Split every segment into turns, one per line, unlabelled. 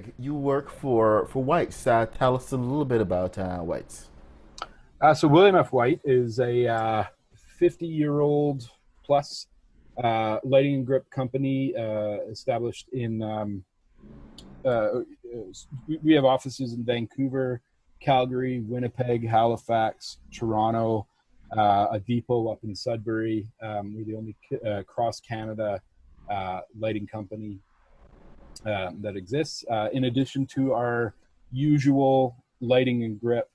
Greg, you work for Whites. Tell us a little bit about Whites.
So William F. White is a 50-year-old plus lighting and grip company established in. We have offices in Vancouver, Calgary, Winnipeg, Halifax, Toronto, a depot up in Sudbury. We're the only cross Canada lighting company that exists. In addition to our usual lighting and grip,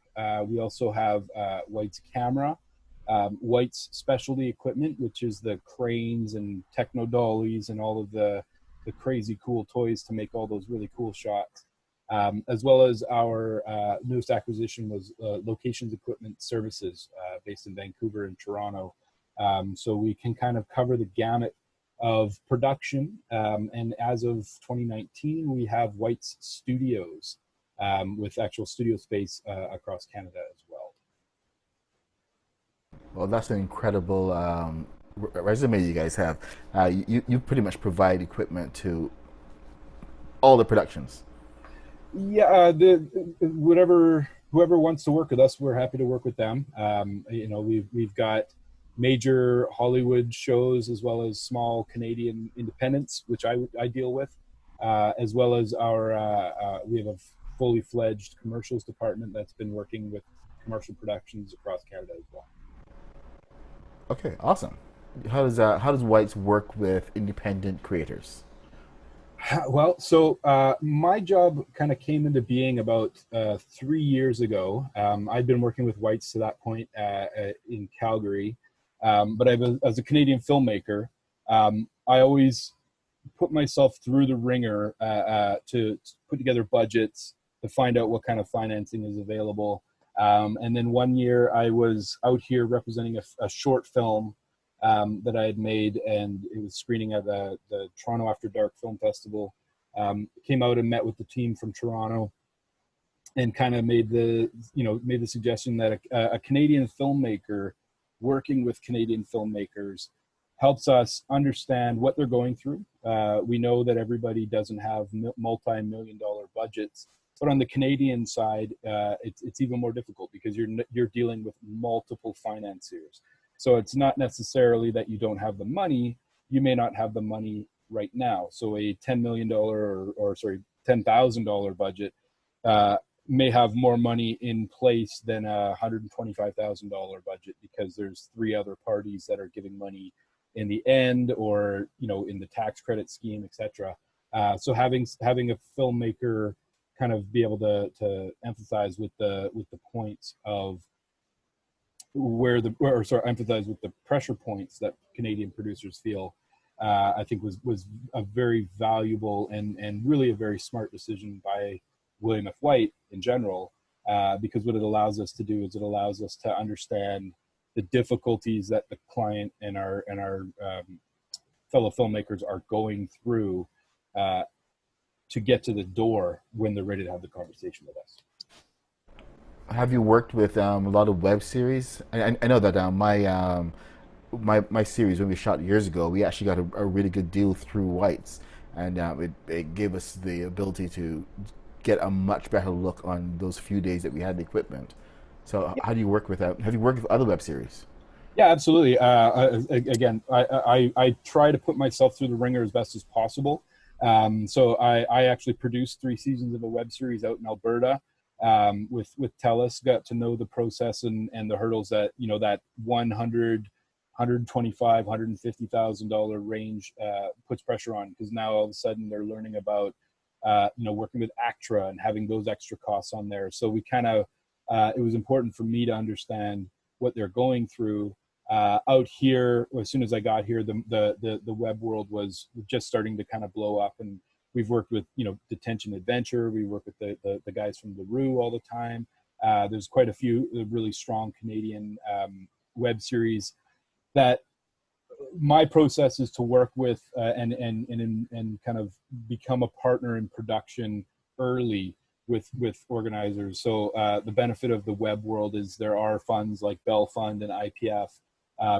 we also have White's camera, White's specialty equipment, which is the cranes and techno dollies and all of the crazy cool toys to make all those really cool shots. As well as our newest acquisition was Locations Equipment Services, based in Vancouver and Toronto. So we can kind of cover the gamut of production. And as of 2019, we have White's Studios with actual studio space across Canada as well.
Well, that's an incredible resume you guys have. You pretty much provide equipment to all the productions.
Yeah, whoever wants to work with us, we're happy to work with them. We've got major Hollywood shows as well as small Canadian independents, which I deal with, as well as we have a fully fledged commercials department that's been working with commercial productions across Canada as well.
Okay, awesome. How does Whites work with independent creators?
Well, so my job kind of came into being about 3 years ago. I'd been working with Whites to that point in Calgary, but as a Canadian filmmaker, I always put myself through the ringer to put together budgets, to find out what kind of financing is available. And then one year I was out here representing a short film that I had made, and it was screening at the Toronto After Dark Film Festival. Came out and met with the team from Toronto, and kind of made the suggestion that a Canadian filmmaker working with Canadian filmmakers helps us understand what they're going through. We know that everybody doesn't have multi-million-dollar budgets, but on the Canadian side, it's even more difficult because you're dealing with multiple financiers. So it's not necessarily that you don't have the money. You may not have the money right now. So a $10 million or sorry, $10,000 budget may have more money in place than a $125,000 budget because there's three other parties that are giving money in the end, or in the tax credit scheme, etc. So having a filmmaker kind of be able to emphasize with the points of emphasize with the pressure points that Canadian producers feel, I think was a very valuable and really a very smart decision by William F. White in general, because what it allows us to do is it allows us to understand the difficulties that the client and our fellow filmmakers are going through to get to the door when they're ready to have the conversation with us.
Have you worked with a lot of web series? I know that my series when we shot years ago, we actually got a really good deal through Whites, and it gave us the ability to get a much better look on those few days that we had the equipment. So how do you work with that? Have you worked with other web series?
Yeah, absolutely. Again, I try to put myself through the ringer as best as possible. So I actually produced 3 seasons of a web series out in Alberta with TELUS. Got to know the process and the hurdles that that 100, 125, $150,000 range puts pressure on, because now all of a sudden they're learning about working with ACTRA and having those extra costs on there. So we kind of it was important for me to understand what they're going through. Out here, as soon as I got here, the web world was just starting to kind of blow up, and we've worked with Detention Adventure. We work with the guys from the Roo all the time. There's quite a few really strong Canadian web series that my process is to work with and kind of become a partner in production early with organizers. So the benefit of the web world is there are funds like Bell Fund and IPF,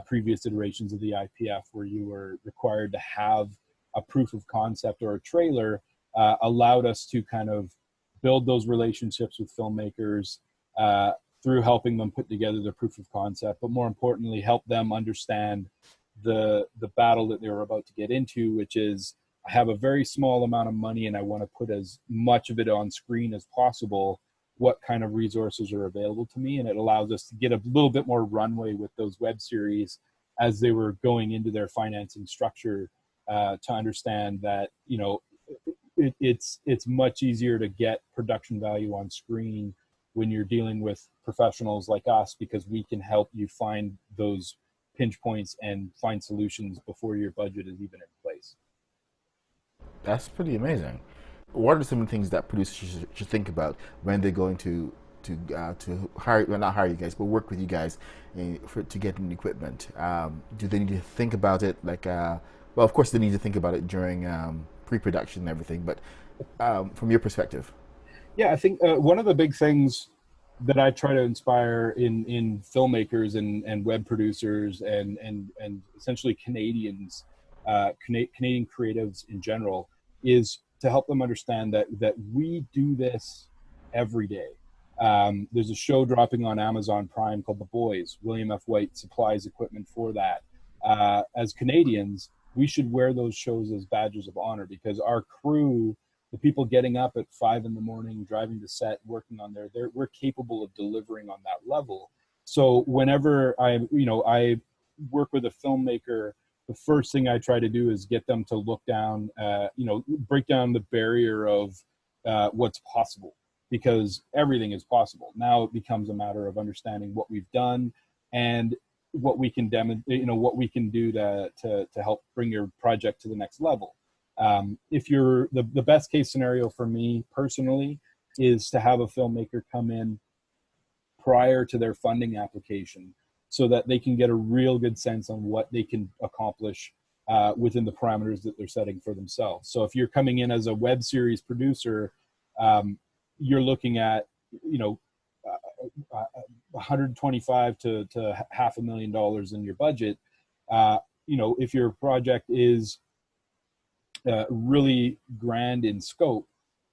previous iterations of the IPF, where you were required to have a proof of concept or a trailer allowed us to kind of build those relationships with filmmakers through helping them put together their proof of concept, but more importantly, help them understand the battle that they were about to get into, which is I have a very small amount of money and I want to put as much of it on screen as possible. What kind of resources are available to me? And it allows us to get a little bit more runway with those web series as they were going into their financing structure, to understand that, it's much easier to get production value on screen when you're dealing with professionals like us, because we can help you find those pinch points and find solutions before your budget is even in place.
That's pretty amazing. What are some of the things that producers should think about when they're going to hire, well, not hire you guys, but work with you guys to get new equipment? Do they need to think about it well, of course they need to think about it during pre-production and everything, but from your perspective?
Yeah, I think one of the big things that I try to inspire in filmmakers and web producers and essentially Canadians, Canadian creatives in general, is to help them understand that we do this every day. There's a show dropping on Amazon Prime called The Boys. William F. White supplies equipment for that. As Canadians, we should wear those shows as badges of honor, because our crew, the people getting up at 5 a.m, driving to set, working on we're capable of delivering on that level. So whenever I work with a filmmaker, the first thing I try to do is get them to look down, break down the barrier of what's possible, because everything is possible. Now it becomes a matter of understanding what we've done and what we can what we can do to help bring your project to the next level. If you're the best case scenario for me personally is to have a filmmaker come in prior to their funding application, so that they can get a real good sense on what they can accomplish within the parameters that they're setting for themselves. So if you're coming in as a web series producer, you're looking at, 125 to $500,000 in your budget. If your project is really grand in scope,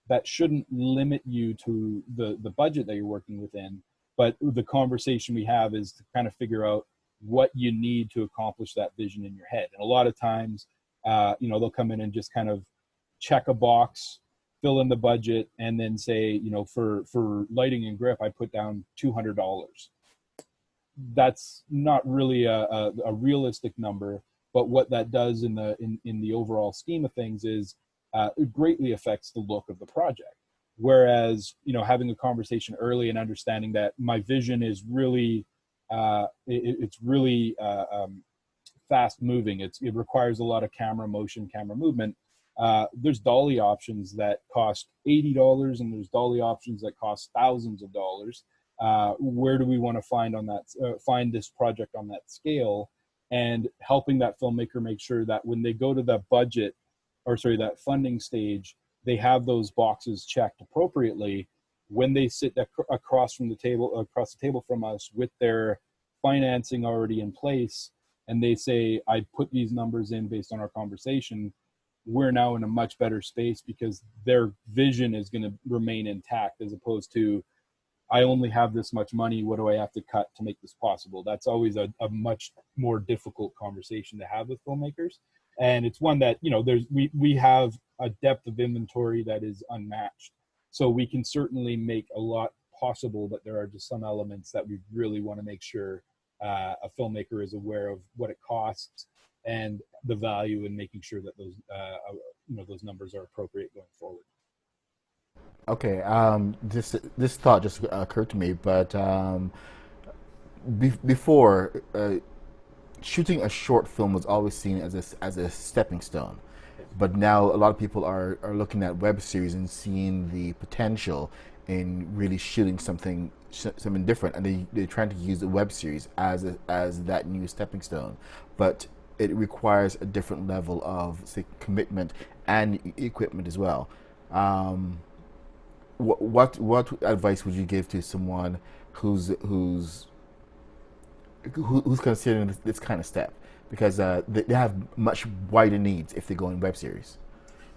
that shouldn't limit you to the budget that you're working within. But the conversation we have is to kind of figure out what you need to accomplish that vision in your head. And a lot of times, they'll come in and just kind of check a box, fill in the budget, and then say, for lighting and grip, I put down $200. That's not really a realistic number. But what that does in the overall scheme of things is it greatly affects the look of the project. Whereas, having a conversation early and understanding that my vision is really, it's really fast moving. It requires a lot of camera motion, camera movement. There's dolly options that cost $80, and there's dolly options that cost thousands of dollars. Where do we want to find this project on that scale? And helping that filmmaker make sure that when they go to that that funding stage, they have those boxes checked appropriately when they sit across the table from us with their financing already in place, and they say, I put these numbers in based on our conversation. We're now in a much better space because their vision is going to remain intact, as opposed to, I only have this much money, what do I have to cut to make this possible? That's always a much more difficult conversation to have with filmmakers. And it's one that, we have a depth of inventory that is unmatched. So we can certainly make a lot possible, but there are just some elements that we really want to make sure a filmmaker is aware of what it costs and the value in making sure that those numbers are appropriate going forward.
Okay, this thought just occurred to me, but before shooting a short film was always seen as a stepping stone, but now a lot of people are looking at web series and seeing the potential in really shooting something different, and they're trying to use the web series as that new stepping stone, but it requires a different level of, say, commitment and equipment as well. What advice would you give to someone who's considering this kind of step, because they have much wider needs if they go in web series?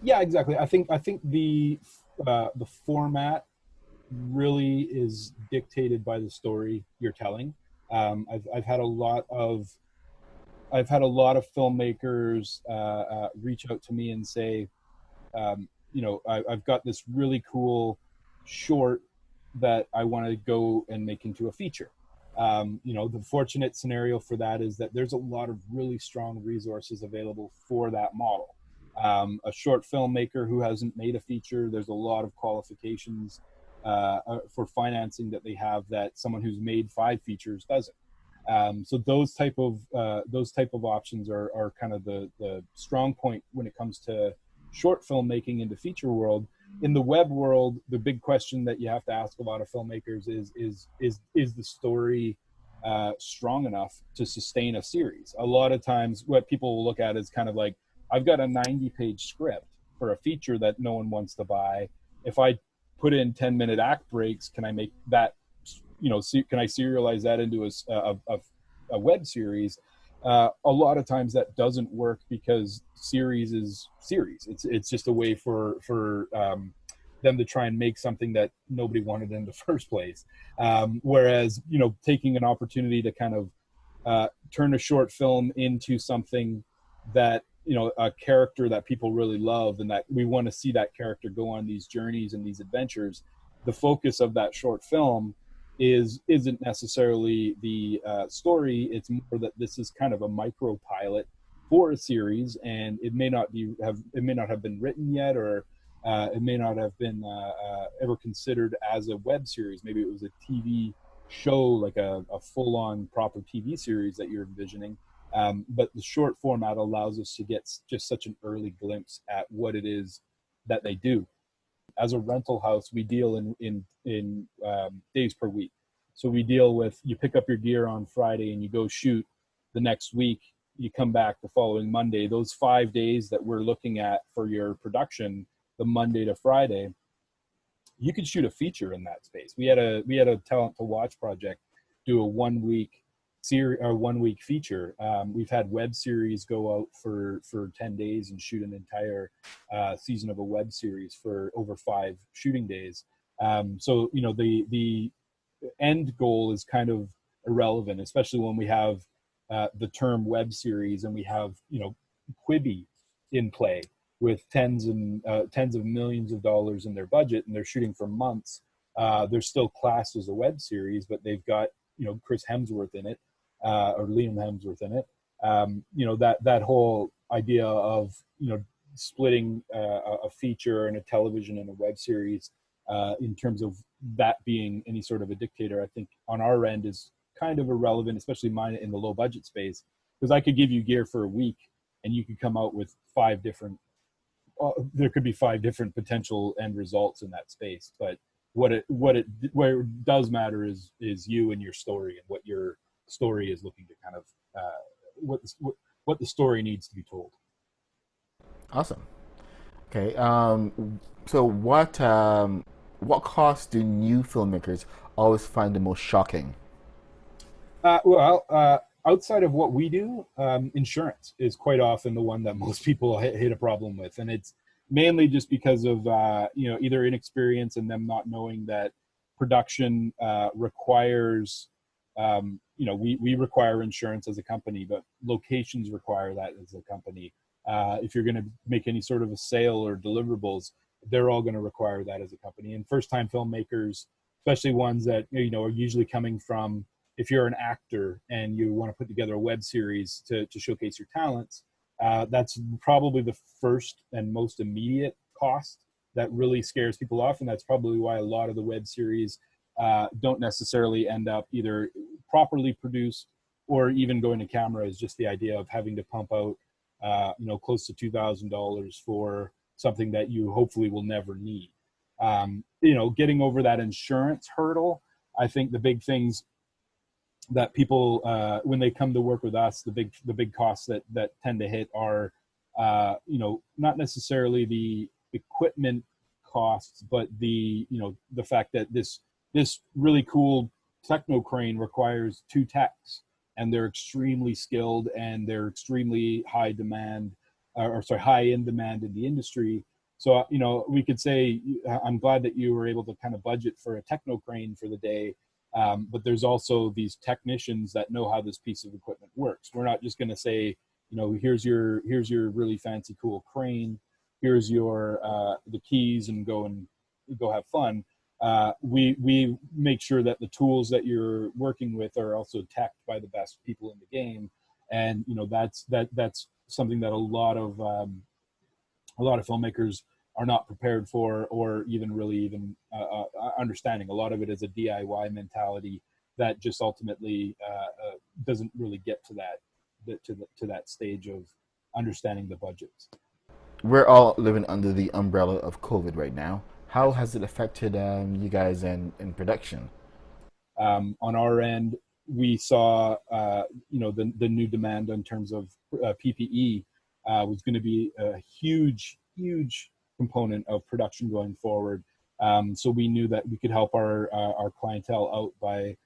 Yeah, exactly. I think the format really is dictated by the story you're telling. I've had a lot of filmmakers reach out to me and say, I've got this really cool short that I want to go and make into a feature. The fortunate scenario for that is that there's a lot of really strong resources available for that model. A short filmmaker who hasn't made a feature, there's a lot of qualifications for financing that they have that someone who's made 5 features doesn't. So those type of options are kind of the strong point when it comes to short filmmaking in the feature world. In the web world, the big question that you have to ask a lot of filmmakers is the story strong enough to sustain a series? A lot of times, what people will look at is kind of like, I've got a 90-page script for a feature that no one wants to buy. If I put in 10-minute act breaks, can I make that, can I serialize that into a web series? A lot of times that doesn't work because series is series. It's just a way for them to try and make something that nobody wanted in the first place. Whereas taking an opportunity to kind of turn a short film into something that a character that people really love and that we want to see that character go on these journeys and these adventures. The focus of that short film isn't necessarily the story. It's more that this is kind of a micro pilot for a series, and it may not have been written yet, or it may not have been ever considered as a web series. Maybe it was a TV show, like a full-on proper TV series that you're envisioning. But the short format allows us to get just such an early glimpse at what it is that they do. As a rental house, we deal in days per week. So we deal with, you pick up your gear on Friday and you go shoot the next week. You come back the following Monday. Those 5 days that we're looking at for your production, the Monday to Friday, you could shoot a feature in that space. We had a talent to watch project do a 1 week series or 1 week feature. We've had web series go out for 10 days and shoot an entire season of a web series for over 5 shooting days. So the end goal is kind of irrelevant, especially when we have the term web series and we have Quibi in play with tens of millions of dollars in their budget, and they're shooting for months. They're still classed as a web series, but they've got Chris Hemsworth in it, or Liam Hemsworth in it. That whole idea of splitting a feature and a television and a web series in terms of that being any sort of a dictator, I think on our end is kind of irrelevant, especially mine in the low budget space, because I could give you gear for a week and you could come out with there could be 5 different potential end results in that space. But where it does matter is you and your story, and what your story is looking to kind of what the story needs to be told.
Awesome. Okay. So what costs do new filmmakers always find the most shocking?
Outside of what we do, insurance is quite often the one that most people hit a problem with, and it's mainly just because of either inexperience and them not knowing that production requires. We require insurance as a company, but locations require that as a company. If you're going to make any sort of a sale or deliverables, they're all going to require that as a company. And first-time filmmakers, especially ones that are usually coming from, if you're an actor and you want to put together a web series to showcase your talents, that's probably the first and most immediate cost that really scares people off. And that's probably why a lot of the web series don't necessarily end up either properly produced or even going to camera, is just the idea of having to pump out, close to $2,000 for something that you hopefully will never need. Getting over that insurance hurdle, I think the big things that people when they come to work with us, the big costs that tend to hit are not necessarily the equipment costs, but the fact that this really cool techno crane requires 2 techs, and they're extremely skilled and they're extremely high demand. or sorry, high in demand in the industry. So, we could say, I'm glad that you were able to kind of budget for a techno crane for the day. But there's also these technicians that know how this piece of equipment works. We're not just going to say, here's your really fancy, cool crane. Here's your the keys and go have fun. We make sure that the tools that you're working with are also teched by the best people in the game, and that's something that a lot of filmmakers are not prepared for, or even really even understanding. A lot of it is a DIY mentality that just ultimately doesn't really get to that stage of understanding the budgets.
We're all living under the umbrella of COVID right now. How
Yes.
has it affected you guys in production?
On our end, we saw the new demand in terms of PPE was going to be a huge component of production going forward. So we knew that we could help our clientele out by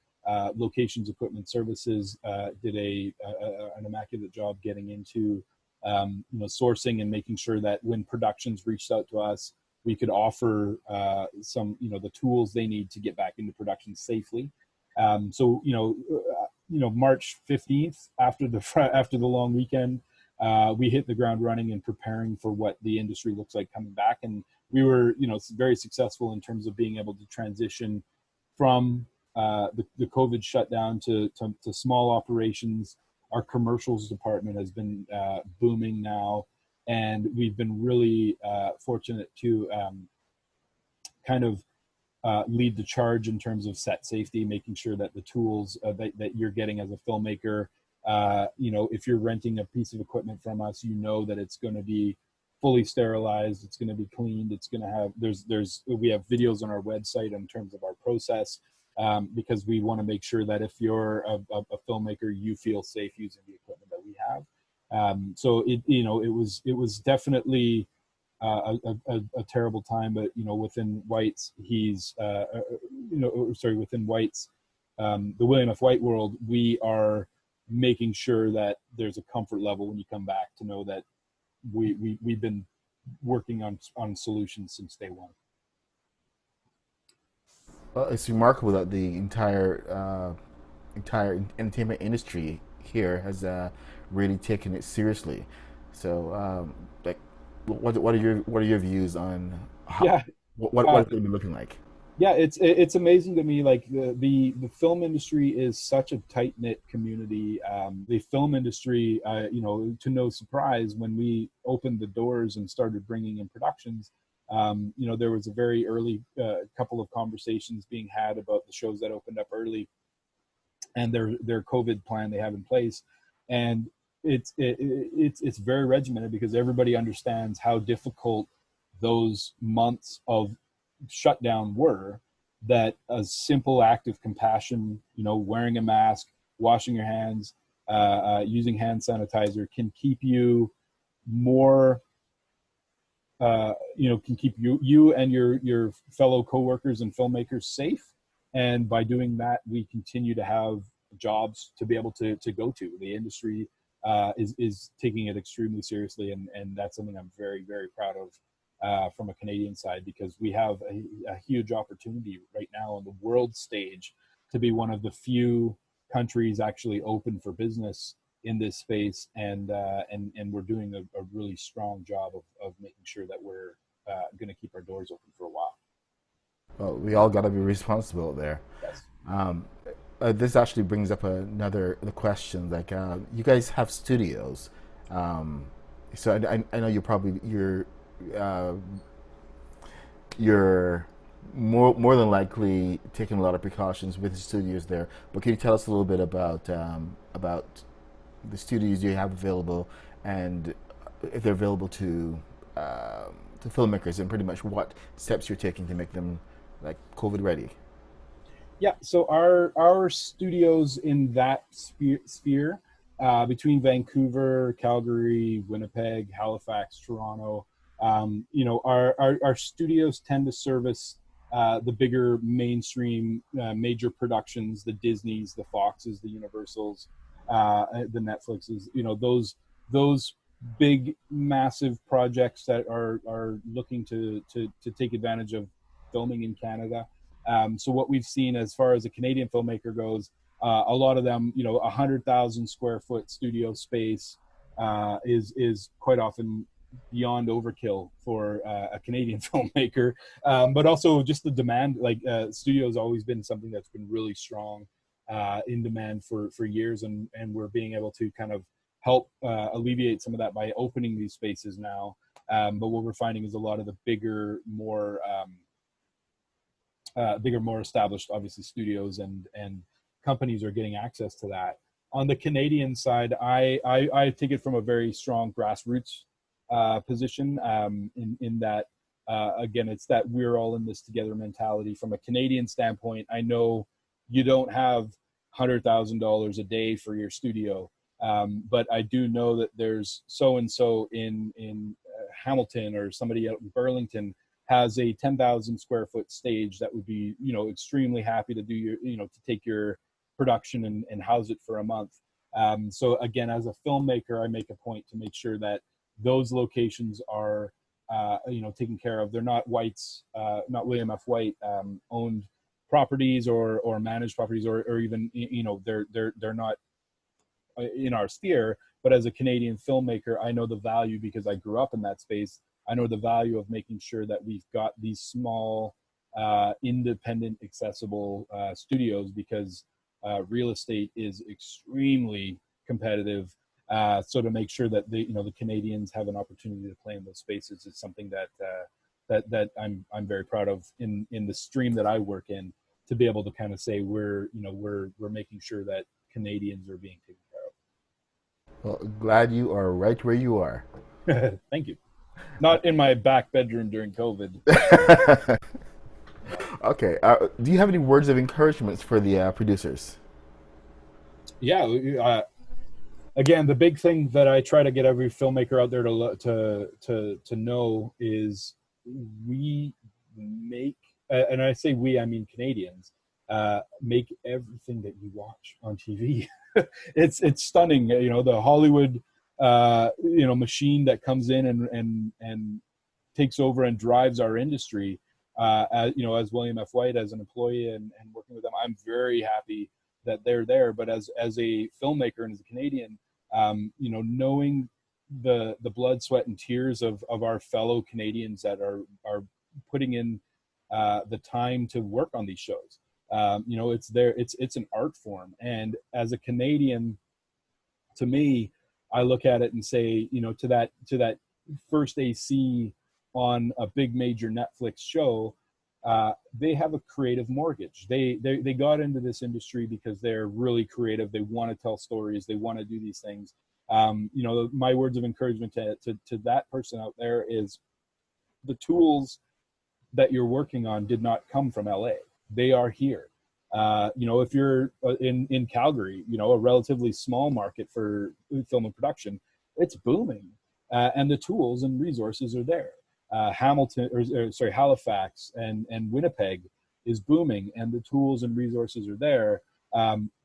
locations equipment services did an immaculate job getting into sourcing and making sure that when productions reached out to us, we could offer some the tools they need to get back into production safely. March 15th, after the long weekend, we hit the ground running and preparing for what the industry looks like coming back, and we were very successful in terms of being able to transition from the COVID shutdown to small operations. Our commercials department has been booming now, and we've been really fortunate to kind of lead the charge in terms of set safety, making sure that the tools that you're getting as a filmmaker, if you're renting a piece of equipment from us, that it's going to be fully sterilized, it's going to be cleaned, it's going to have, we have videos on our website in terms of our process, because we want to make sure that if you're a filmmaker, you feel safe using the equipment that we have. So it was definitely a terrible time, but within White's, within White's, the William F. White world, we are making sure that there's a comfort level when you come back to know that we've been working on solutions since day one.
Well, it's remarkable that the entire entertainment industry here has really taken it seriously. So, like, what are your views on how
Yeah.
what
Uh,
it's going to be looking like?
yeah, it's amazing to me. Like the film industry is such a tight knit community. The film industry, to no surprise, when we opened the doors and started bringing in productions, there was a very early couple of conversations being had about the shows that opened up early and their COVID plan they have in place, and it's very regimented because everybody understands how difficult those months of shutdown were. That a simple act of compassion, wearing a mask, washing your hands, using hand sanitizer, can keep you more can keep you and your fellow coworkers and filmmakers safe. And by doing that, we continue to have jobs to be able to go to. The industry is taking it extremely seriously, and that's something I'm very very proud of from a Canadian side, because we have a huge opportunity right now on the world stage to be one of the few countries actually open for business in this space, and we're doing a really strong job of making sure that we're going to keep our doors open for a while.
Well, we all got to be responsible there.
Yes.
Um, this actually brings up another the question. Like, you guys have studios, um, so I know uh, you're more than likely taking a lot of precautions with the studios there. But can you tell us a little bit about the studios you have available, and if they're available to filmmakers, and pretty much what steps you're taking to make them like COVID ready?
Yeah, so our studios in that sphere between Vancouver, Calgary, Winnipeg, Halifax, Toronto, our studios tend to service the bigger mainstream major productions, the Disneys, the Foxes, the Universals, the Netflixes. Those big, massive projects that are looking to take advantage of filming in Canada. So what we've seen as far as a Canadian filmmaker goes, a lot of them, 100,000 square foot studio space is quite often beyond overkill for a Canadian filmmaker. But also just the demand, like studio has always been something that's been really strong in demand for years, and we're being able to kind of help alleviate some of that by opening these spaces now. But what we're finding is a lot of the bigger, more established, obviously, studios and companies are getting access to that. On the Canadian side, I take it from a very strong grassroots position, in that, again, it's that we're all in this together mentality. From a Canadian standpoint, I know you don't have $100,000 a day for your studio, but I do know that there's so and so in Hamilton, or somebody out in Burlington has a 10,000 square foot stage that would be, extremely happy to do your, to take your production and house it for a month. So again, as a filmmaker, I make a point to make sure that those locations are, taken care of. They're not not William F. White owned properties or managed properties, or even, they're not in our sphere. But as a Canadian filmmaker, I know the value, because I grew up in that space. I know the value of making sure that we've got these small, independent, accessible studios, because real estate is extremely competitive. So to make sure that the Canadians have an opportunity to play in those spaces is something that I'm very proud of in the stream that I work in, to be able to kind of say we're making sure that Canadians are being taken
Well, glad you are right where you are.
care of. Thank you. Not in my back bedroom during COVID. No.
Okay. Do you have any words of encouragement for the producers?
Yeah. Again, the big thing that I try to get every filmmaker out there to know is, we make, and I say we, I mean Canadians, make everything that you watch on TV. It's stunning. The Hollywood machine that comes in and takes over and drives our industry. As William F. White, as an employee, and working with them, I'm very happy that they're there. But as a filmmaker and as a Canadian, knowing the blood, sweat, and tears of our fellow Canadians that are putting in the time to work on these shows. It's an art form. And as a Canadian, to me, I look at it and say, to that first AC on a big major Netflix show, they have a creative mortgage. They got into this industry because they're really creative. They want to tell stories. They want to do these things. My words of encouragement to that person out there is, the tools that you're working on did not come from LA. They are here. If you're in Calgary, a relatively small market for film and production, it's booming, and the tools and resources are there. Halifax and Winnipeg is booming, and the tools and resources are there.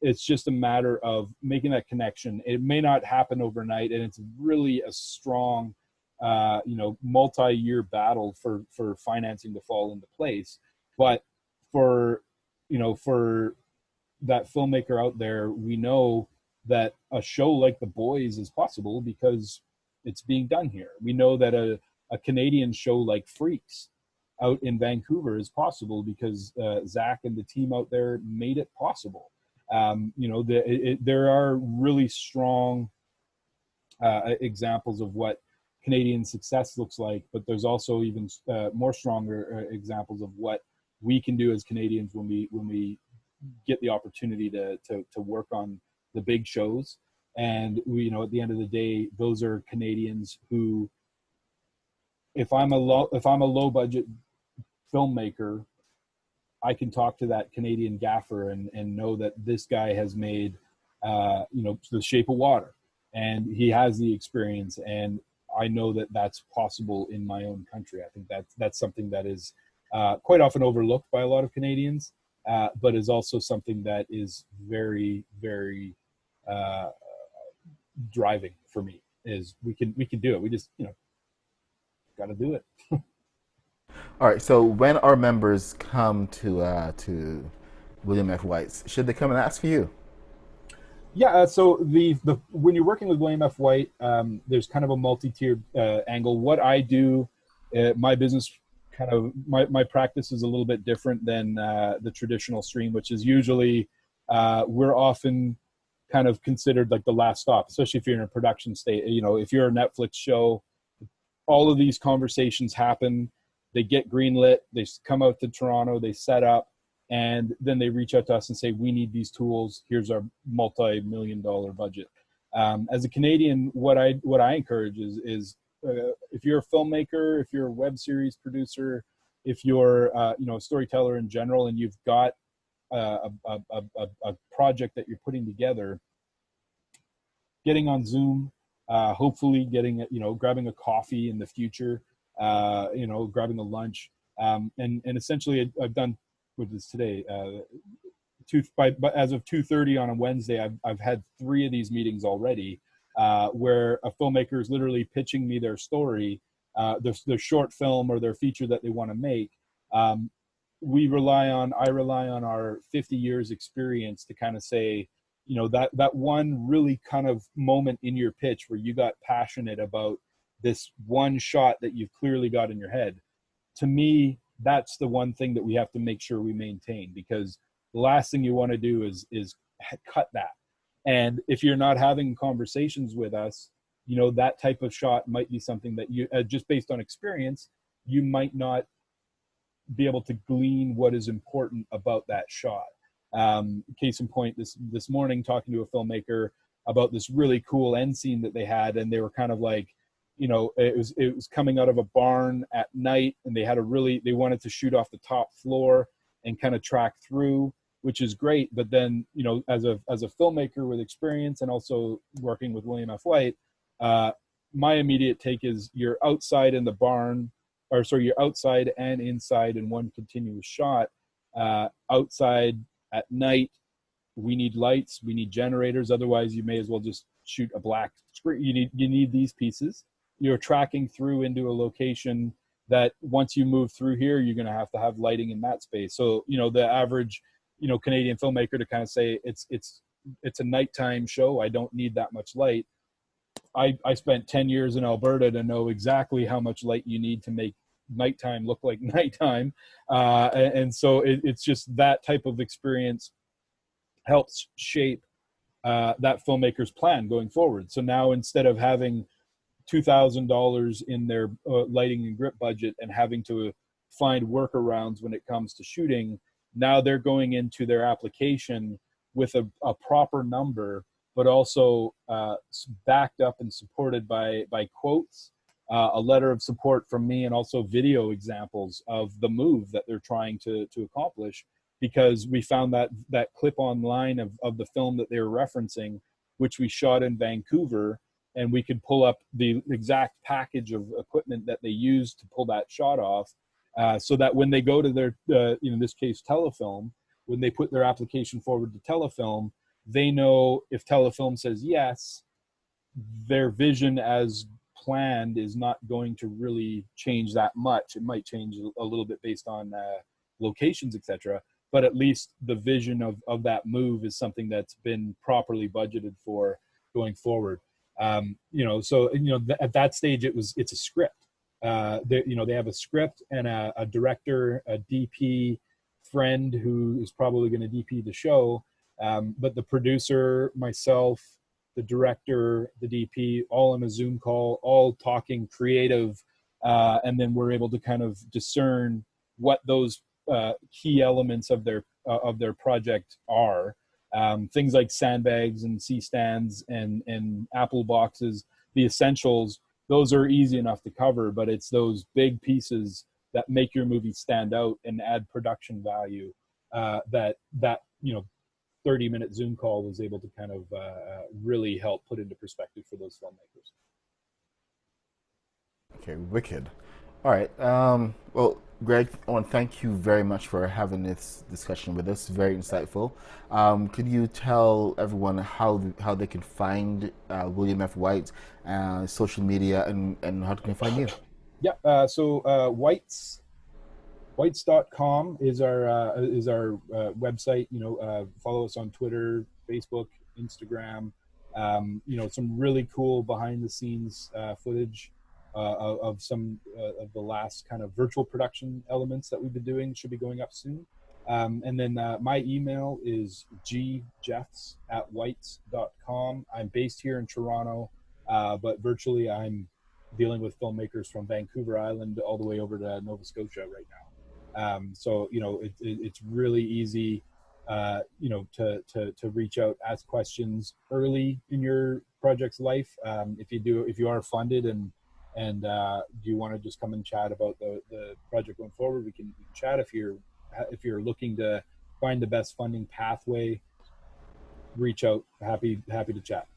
It's just a matter of making that connection. It may not happen overnight, and it's really a strong, multi-year battle for financing to fall into place. But for that filmmaker out there, we know that a show like The Boys is possible because it's being done here. We know that a Canadian show like Freaks out in Vancouver is possible because Zach and the team out there made it possible. There are really strong examples of what Canadian success looks like, but there's also even more stronger examples of what we can do as Canadians when we get the opportunity to work on the big shows. And at the end of the day, those are Canadians who, if I'm a low budget filmmaker, I can talk to that Canadian gaffer and know that this guy has made The Shape of Water, and he has the experience, and I know that that's possible in my own country. I think that's something that is quite often overlooked by a lot of Canadians, but is also something that is very, very driving for me is we can do it. We just got to do it.
All right. So when our members come to William F. White's, should they come and ask for you?
Yeah, so the when you're working with William F. White, there's kind of a multi-tiered angle. What I do, my business kind of my practice is a little bit different than the traditional stream, which is usually we're often kind of considered like the last stop, especially if you're in a production state. If you're a Netflix show, all of these conversations happen. They get greenlit. They come out to Toronto. They set up, and then they reach out to us and say, "We need these tools. Here's our multi-million-dollar budget." As a Canadian, what I encourage is if you're a filmmaker, if you're a web series producer, if you're a storyteller in general, and you've got a project that you're putting together, getting on Zoom, hopefully grabbing a coffee in the future, grabbing a lunch, and essentially I've done with this today. But as of 2:30 on a Wednesday, I've had 3 of these meetings already, where a filmmaker is literally pitching me their story, their short film or their feature that they want to make. I rely on our 50 years experience to kind of say, that one really kind of moment in your pitch where you got passionate about this one shot that you've clearly got in your head. To me, that's the one thing that we have to make sure we maintain, because the last thing you want to do is cut that. And if you're not having conversations with us, that type of shot might be something that you, just based on experience, you might not be able to glean what is important about that shot. Case in point, this morning, talking to a filmmaker about this really cool end scene that they had, and they were kind of like, it was coming out of a barn at night, and they wanted to shoot off the top floor and kind of track through, which is great. But then, as a filmmaker with experience and also working with William F. White, my immediate take is you're outside in the barn, or sorry, you're outside and inside in one continuous shot. Outside at night, we need lights, we need generators. Otherwise, you may as well just shoot a black screen. You need these pieces. You're tracking through into a location that once you move through here, you're going to have lighting in that space. So, the average, Canadian filmmaker to kind of say it's a nighttime show, I don't need that much light. I spent 10 years in Alberta to know exactly how much light you need to make nighttime look like nighttime. And so it's just that type of experience helps shape that filmmaker's plan going forward. So now, instead of having $2,000 in their lighting and grip budget and having to find workarounds when it comes to shooting, now they're going into their application with a proper number, but also backed up and supported by quotes, a letter of support from me, and also video examples of the move that they're trying to accomplish. Because we found that clip online of the film that they were referencing, which we shot in Vancouver, and we could pull up the exact package of equipment that they used to pull that shot off, so that when they go to their, in this case, Telefilm, when they put their application forward to Telefilm, they know if Telefilm says yes, their vision as planned is not going to really change that much. It might change a little bit based on locations, etc. But at least the vision of that move is something that's been properly budgeted for going forward. At that stage, it's a script. They have a script and a director, a DP friend who is probably going to DP the show. But the producer, myself, the director, the DP, all on a Zoom call, all talking creative, and then we're able to kind of discern what those key elements of their project are. Things like sandbags and C-stands and apple boxes, the essentials, those are easy enough to cover, but it's those big pieces that make your movie stand out and add production value, that 30-minute Zoom call was able to kind of really help put into perspective for those filmmakers.
Okay, wicked. All right. Well, Greg, I want to thank you very much for having this discussion with us. Very insightful. Could you tell everyone how they can find William F. White, social media, and how they can find you?
Yeah. Whites.com is our website. Follow us on Twitter, Facebook, Instagram. Some really cool behind the scenes footage of some of the last kind of virtual production elements that we've been doing should be going up soon. And then my email is gjeffs@whites.com. I'm based here in Toronto, but virtually I'm dealing with filmmakers from Vancouver Island all the way over to Nova Scotia right now. It's really easy, to reach out, ask questions early in your project's life. If you are funded and do you want to just come and chat about the project going forward, we can chat. If you're looking to find the best funding pathway, reach out. Happy to chat.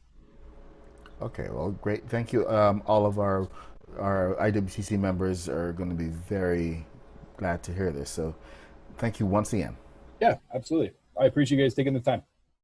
Okay, well, great. Thank you. All of our IWCC members are going to be very glad to hear this. So, thank you once again.
Yeah, absolutely. I appreciate you guys taking the time.